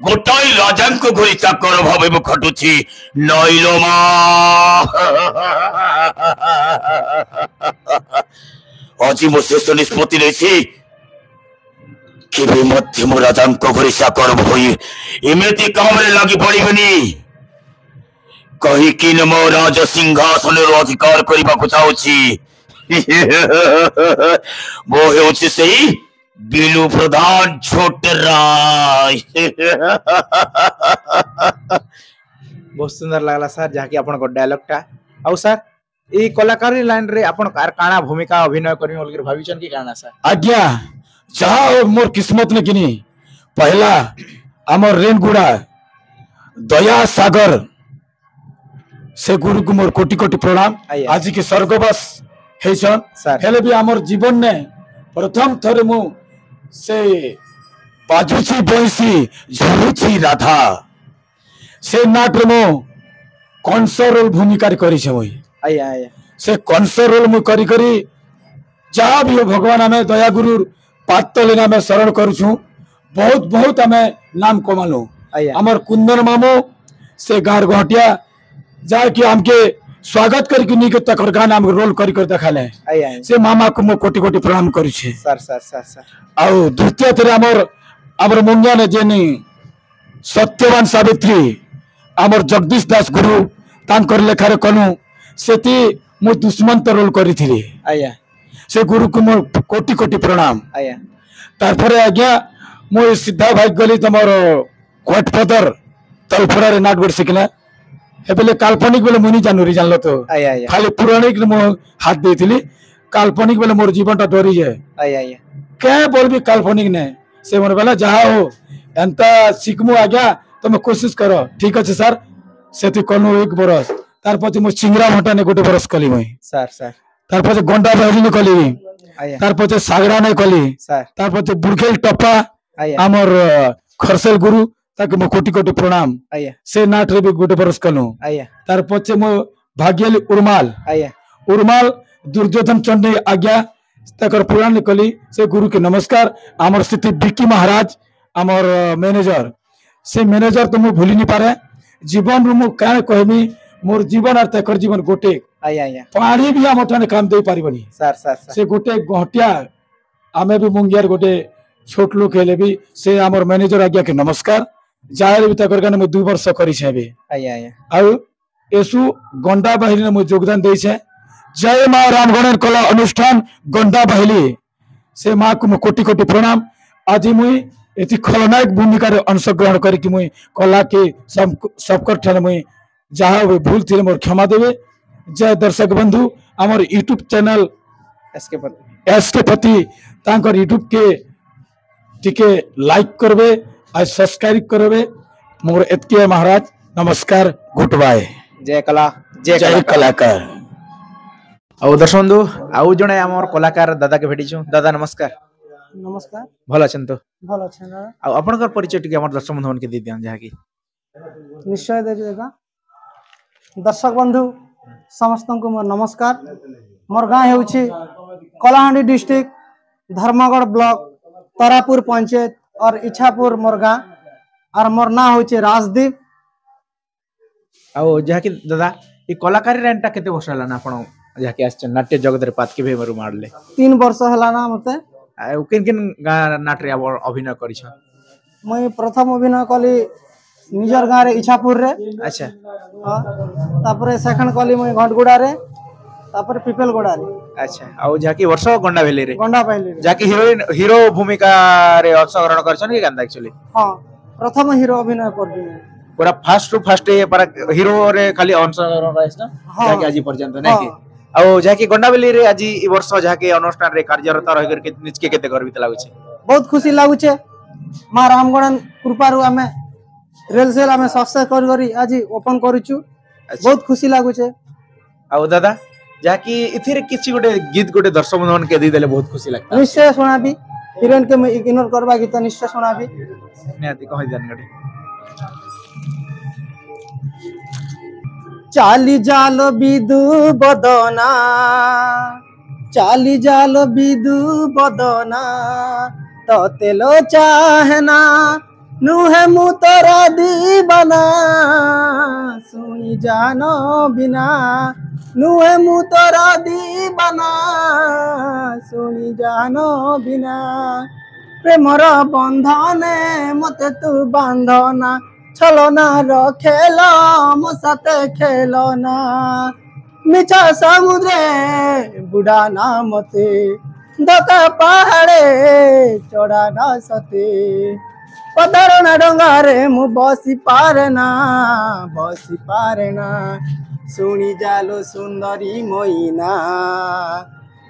गोटाई राजा घरी चाकर भाव खटुची नईलो आज मो शेष निष्पत्ति रही केवे मो राजा घरी चाकर भई एमती काम लगी पड़बनी कहीं मो राज सिंहासन अधिकार करने को चाहूची वो होची सही बिलु प्रधान छोटराय बहुत सुंदर लगला सर जहाँ की अपन को डायलॉग टा आउ सर ए कलाकारी लाइन रे अपन काना भूमिका अभिनय करबी बोलकर भाविचन की काना सर आज्ञा जहाँ मोर किस्मत ने किनी पहला हमर रेनगुड़ा दया सागर से गुरु को मोर कोटि कोटि प्रणाम आज के स्वर्गवास हेछन हेले भी हमर जीवन ने प्रथम थरे मु से बाजुची बंसी झुरुची राधा से नाट रे मु कंसर रोल भूमिका करी छे मोई आया आया से कंसर रोल मु करी करी जा भी हो भगवान हमें दया गुरु पातले नाम शरण करू छु बहुत बहुत हमें नाम कमालो हमर कुंदन मामो से गार घटिया जाके हमके स्वागत करके नी के तकर गाना हम रोल करी कर देखाले से मामा को मो कोटि कोटि प्रणाम करू छे सर सर सर सर आउ द्वितीय तेरे हमर मुंगिया ने जेनी सत्यवान सावित्री हमर जगदीश दास गुरु तांकर लेखारे कनु सेती मो दुश्मन तो रोल करी थिली आया से गुरु को मो कोटि कोटि प्रणाम आया तारपरे आज्ञा मो सीधा भाई गली तमर कोटपदर तलफड़ा रे नाटगढ़ सिखला एबेले काल्पनिक बेले मुनी जानूरी जानलो तो खाली पुराणिक मो हाथ देथिली काल्पनिक बेले मोर जीवनटा डरी जाए आया क्या बोलबी काल्पनिक ने से मन बेला जहा हो एंता सिकमु आज्ञा तुम कोशिश करो ठीक अच्छे सर से तु कनु एक बरस तार पछे मो चिंगरा भटा ने गोटे बरस कली मई सर सर तार पछे गंडा बहरी ने कली तार पछे सागरा ने कली सर तार पछे बुरखेल टप्पा हमर खरसेल गुरु ताके मो कोटि कोटि प्रणाम से नाट रे भी गोटे बरस कनु तार पछे मो भाग्यली उर्माल दुर्योधन चंडी आज्ञा तकर पुराण कली से गुरु के नमस्कार हमर स्थिति बिक्की महाराज हमर मैनेजर से मैनेजर तो मु भूली नहीं पारे जीवन रो मु कान कहमी मोर जीवन और तकर जीवन गोटे पानी भी हम उठाने काम दे पारिबनी सर सर से गोटे गहटिया आमे भी मुंगियार गोटे छोट लोक हेले भी से हमर मैनेजर आज्ञा के नमस्कार जायर भी तकर गाने मैं 2 वर्ष करी छे बे आया आया आउ एसु गंडा बाहिली में योगदान दे छे जय मां रामगणन कला अनुष्ठान गंडा बाहिली से मां को कोटि कोटि प्रणाम आज मुई एति खलनायक भूमिका रे अंशग्रहण करके मुई कला के सबकर ठाने मुई जहाँ भूल थी मोर क्षमा देवे जय दर्शक बंधु आमर यूट्यूब चैनल एसके पति तांकर यूट्यूब के टिके लाइक करबे आ सब्सक्राइब करबे मोर एतके महाराज नमस्कार गुड बाय जय कला जय कलाकार ଆଉ ଦର୍ଶକ ବନ୍ଧୁ ଆଉ ଜଣେ ଆମର କଳାକାର ଦାଦାକେ ଭେଟିଛୁ ଦାଦା ନମସ୍କାର नमस्कार ଭଲ ଅଛନ୍ତି ତ भल अच्छे ना ଆଉ ଆପଣଙ୍କର ପରିଚୟ ଟିକେ ଆମର ଦର୍ଶକ ବନ୍ଧୁ ମାନଙ୍କୁ ଦେଇ ଦିଅନ୍ତୁ ଯାହାକି निश्चय देवी दादा दर्शक बंधु समस्त को मोर नमस्कार मोर गाँ होउछि कलाहांडी डिस्ट्रिक्ट धर्मगढ़ ब्लॉक तारापुर पंचायत और इच्छापुर मोर गाँ और मोर ना होउछि राजदीप ଆଉ ଯାହାକି ଦାଦା ଏ କଳାକାରୀ ଲାଇନଟା କେତେ ବର୍ଷ ହେଲା ନା ଆପଣ ଯାହାକି ଆସିଛନ୍ତି ନାଟ୍ୟ ଜଗତରେ ପାତକି ଭାଇ ମରୁ ମାଡଲେ 3 वर्ष हला ना मते ଆଉ କିନ୍ କିନ୍ ଗାଁ ନାଟରେ ଅଭିନୟ କରିଛ मुई प्रथम अभिनय कली निजर गाँव रे इच्छापुर रे अच्छा तापरे सेकंड कली मुई घटगुड़ा रे तापरे पिपलगुड़ा रे अच्छा ଆଉ ଯାହାକି ବର୍ଷ ଗଣ୍ଡା ଭେଲି ରେ गंडा पहली ଯାହାକି ହିରୋ ଭୂମିକା ରେ ଅଂଶଗ୍ରହଣ କରିଛନ୍ତି କି କାନ୍ତା एक्चुअली हां प्रथम हीरो अभिनय करदी पूरा फास्ट टू फास्ट पर हीरो रे खाली अंशग्रहण कराइछ ना ଯାହାକି ଆଜି ପର୍ଯ୍यନ୍ତ ନାଇଁ କି ଆଉ ଯାହାକି ଗଣ୍ଡାବେଲି ରେ ଆଜି ई वर्ष ଯାହାକି ଅନୁଷ୍ଠାନ ରେ କାର୍ଯ୍ୟରତ ରହି कर निजके केते गर्वित लागुଛି बहुत खुशी लागुছে मां रामगणन कृपारु आमे रेलसेल आमे सक्सेस करी आज ओपन करूछु बहुत खुशी लागुছে ଆଉ दादा ଯାହାକି इथिरे किछि गोटे गीत गोटे दर्शक बंधु के दी देले बहुत खुशी लागता निश्चय सुनाबी हिरोइन के मैं इग्नोर करबा गीत निश्चय सुनाबी निहाती कहि जान गटे चाली जालो बिदु बदना चाली जालो बिदु बदना तो तेलो चाहना नुहे मु तोरा दीवाना सुनी जानो बिना नुहे मु तोरा दीवाना सुनी जानो बिना प्रेमर बंधने मते तू बांधना चलो ना खेलो मो साथे खेलो ना मिछा समुद्रे बुढ़ा ना मते धोका पहाड़े चढ़ा ना सते पदरना डोंगारे मु बसी पारे ना सुनी जालो सुंदरी मोइना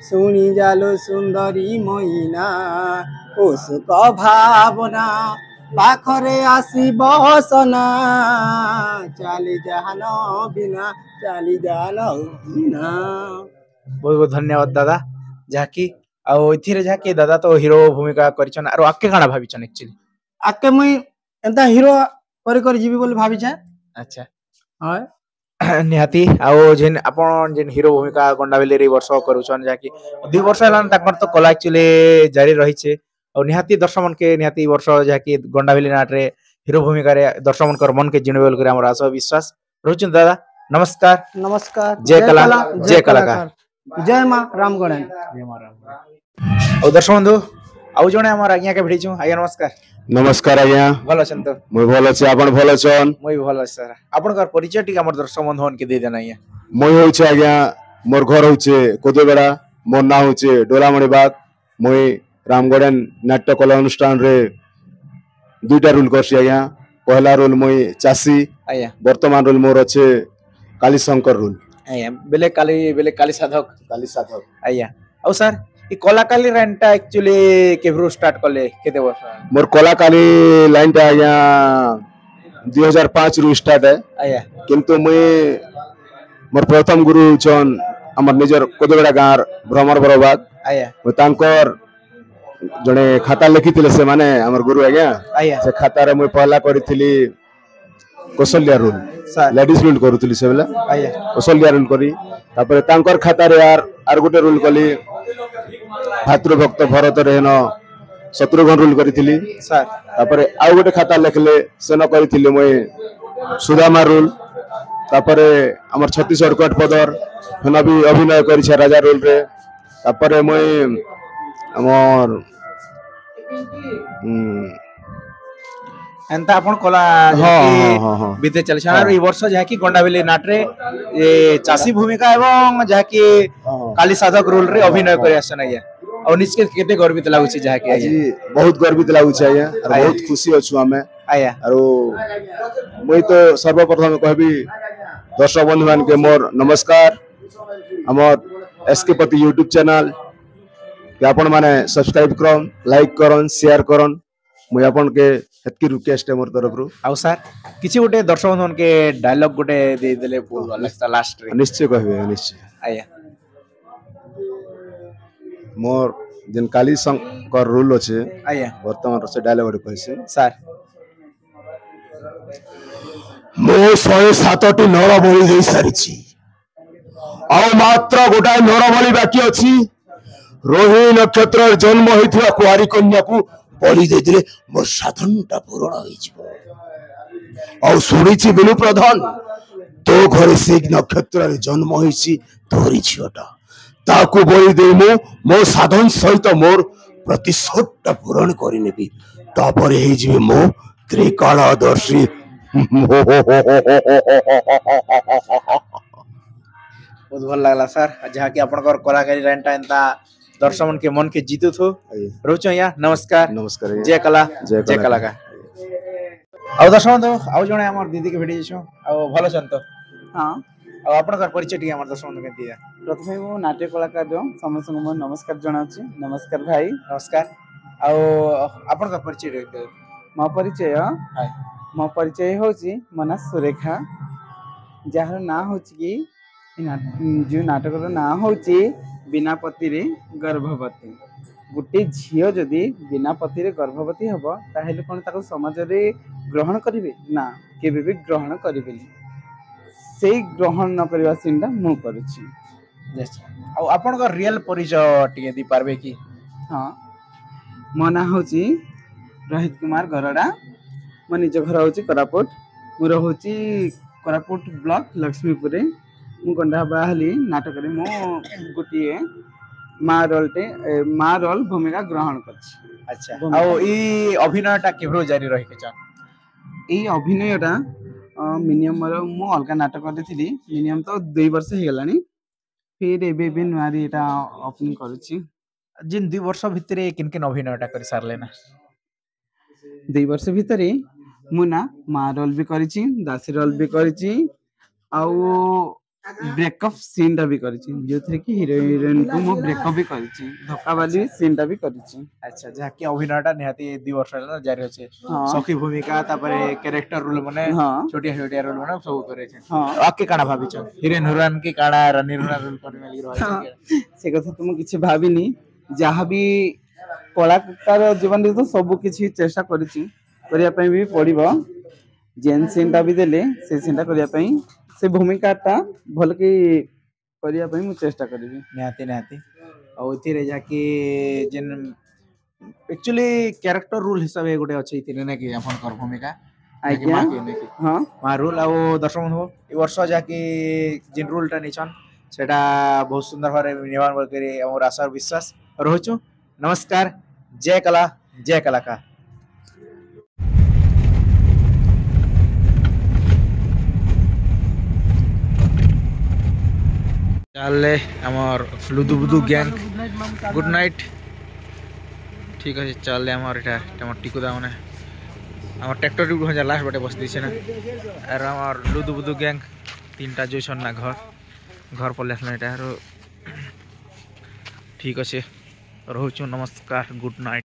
सुनी जालो सुंदरी मोइना उसको भावना पाखरे आसी बसना चाली जानो बिना बहुत बहुत धन्यवाद दादा जाकी आ इथिरे जाकी दादा तो हीरो भूमिका करिछन आरो आके काना भाबिछन एक्चुअली आके मुई एंता हीरो करी जीवी बोली भाबिछे अच्छा हां निहाती आ जेन आपण जेन हीरो भूमिका गंडावेली रे वर्ष करूछन जाकी 2 वर्ष हलान ताकर तो कला एक्चुअली जारी रही छे और निहाती दर्शक मन के निहाती वर्ष जाकी गंडावेली नाट रे हीरो भूमिका रे दर्शक मन कर मन के जिनबेल करे हमर आशा विश्वास रहउछन दादा नमस्कार नमस्कार जय कलाकार जय मां रामगणन और दर्शक बंधु आउ जने हमर आज्ञा के भेटिछु आज्ञा नमस्कार नमस्कार आज्ञा भलो छन तो मैं भलो छी आपण भलो छन मैं भी भलो सर आपण कर परिचय टिक हमर दर्शक बंधु मन के दे देना आज्ञा मैं होछ आज्ञा मोर घर होछे कोदेबेड़ा मोर ना होछे डोलामणि बाग मैं रामगणन नाट्य कला अनुष्ठान रे दुईटा रोल करसी आज्ञा पहला रोल मैं चासी आज्ञा वर्तमान रोल मोर अच्छे काली शंकर रोल आज्ञा बेले काली साधक आज्ञा और सर ई कलाकाली लाइनटा एक्चुअली केब्रो स्टार्ट करले केते वर्ष मोर कलाकाली लाइनटा आज्ञा 2005 रु स्टार्ट है आज्ञा किंतु मैं मोर प्रथम गुरु छन हमर निजर कोदेबेड़ा गाँर भ्रमर बरबाद आज्ञा मैं तांकर जने खाता लिखिथिले से माने हमर गुरु आज्ञा से खाता रे मैं पहला करिथिली कौशल्या रोल लेडीज रोल करूथिली से बेला कौशल्या रोल करी तापर तांकर खाता रे आर गोटे रोल कली भातृभक्त भरत रेन शत्रुघ्न रोल करिथिली सर तापर आउ गोटे खाता लिखले सेन करिथिली मैं सुदामा रोल तापर हमर छत्तीसगढ़ कट पदर हन भी अभिनय करी छे राजा रोल रे तापर मैं हमर एंता आपण कला बीते चलछ और ई वर्ष जाकी गोंडाबिली नाटरे ए चासी भूमिका एवं जाकी काली साधक रोल रे अभिनय करे आसन आया और निश्चित केते गर्वित लागु छी जाकी आज बहुत गर्वित लागु छी आया और बहुत खुशी अछु हमें आया और मुई तो सर्वप्रथम कहबी दर्शक बंधु मान के मोर नमस्कार हमर एसके पति यूट्यूब चैनल के आपण माने सब्सक्राइब करन लाइक करन शेयर करन मुई आपण के हेतकी रिक्वेस्ट है मोर तरफ रु आउ सर किछि गोटे दर्शक बंधु के डायलॉग गोटे दे देले लास्ट रे निश्चय कहबे निश्चय आया मोर जन काली शंकर रोल अछि आया वर्तमान से डायलॉग कहछि सर मो 107टी नर बलि दे सारिछि आ मात्र गोटाय नर बलि बाकी अछि रोहिणी नक्षत्र जन्म होइथिबा कुआरी कन्या को बलि देथिले मोर साधनटा पूर्ण होई जिवो आ सुनिछि बिलु प्रधान तो घरे से नक्षत्र रे जन्म होइछि तोरी छियोटा ताकू बलि दे मो साधन सहित मोर प्रतिशोधटा पूर्ण करि नेबी तापर हे जिवे मो त्रिकालदर्शी बहुत भल लागला सर जहा कि आपनकर कलाकारी लाइनटा एंता दर्शक के मन के जीतु थो रोचो या नमस्कार नमस्कार जय कला का आ दर्शक बंधु आउ जणे हमर दीदी के भेटी जेछो आ भलो छन तो हां आ आपनकर परिचय टी हमर दर्शक बंधु के दिया प्रथमे मो नाट्य कलाकार जो समस्त को नमस्कार जणाउछि नमस्कार भाई नमस्कार आ आपनकर परिचय मो परिचय होछि मना सुरेखा जहार ना होछि कि जो नाटक ना होछि बिना पति रे गर्भवती गोटे झियो जदि बिना पति रे गर्भवती हबो ताहेले कोन ताको समाज रे ग्रहण करिवे ना केबे भी ग्रहण करिवेनी सेई ग्रहण न करबा सिंडा मु करूछि आ आपन को रियल परिचय टिके दी पारबे की हां मना होछि रोहित कुमार गरडा मो निज घर होछि कोरापुट मु रहउछि कोरापुट ब्लॉक लक्ष्मीपुर मु गंडा बाहली नाटक रे मो गुटिए माँ रोल भूमिका ग्रहण करछि अच्छा आ ई अभिनयटा केभरो जारी रहि के छ ई अभिनयटा मिनिमम मु अलगा नाटक करथिली मिनिमम तो 2 वर्ष हे गलानी फिर एबे भी नवारी एटा ओपनिंग करछि जिन 2 वर्ष भितरे किन अभिनयटा कर सारले ना 2 वर्ष भितरे मुना माँ रोल भी करछि दासी रोल भी करछि आउ ब्रेकअप सीन टा भी करछि जोथरे कि हीरो हीरोइन को मो ब्रेकअप भी करछि धक्का वाली सीन टा भी करछि अच्छा जहा कि अभिनयटा निहाती 2 वर्ष जारी होचे सखी भूमिका तापरे कैरेक्टर रोल माने छोटिया छोटिया रोल माने सब करे छै आके काना भाबी छ हीरोइन हीरोइन के काना रानी रोल करे लागि रहै से कथा तुम किछि भाबिनी जहा भी कलाकार जीवन रे तो सब किछि चेष्टा करछि करिया पई भी पड़िबो जेन सीन टा भी देले से सीन टा करिया पई से भूमिका टा भल की करिया पई मु चेष्टा करबी निहाती और इथिरे जाके जेन एक्चुअली कैरेक्टर रोल हिसाब ए गोटे अछि इथिरे ने कि अपन कर भूमिका आज्ञा हां मा रोल आ दर्शक बंधु ए वर्ष जाके जेन रोलटा निछन सेटा बहुत सुंदर भारे निर्माण करे हमर आशा और विश्वास रहछु नमस्कार जय कला का चले हमर लुदु बुदु गैंग गुड नाइट ठीक है चले हमर एटा हमर टिकुदा माने हमर ट्रैक्टर टिकु हजार लास्ट बटे बस दिसे ना और हमर लुदु बुदु गैंग तीनटा जोसन ना घर पर लेखला एटा ठीक अछि रहउछु नमस्कार गुड नाइट।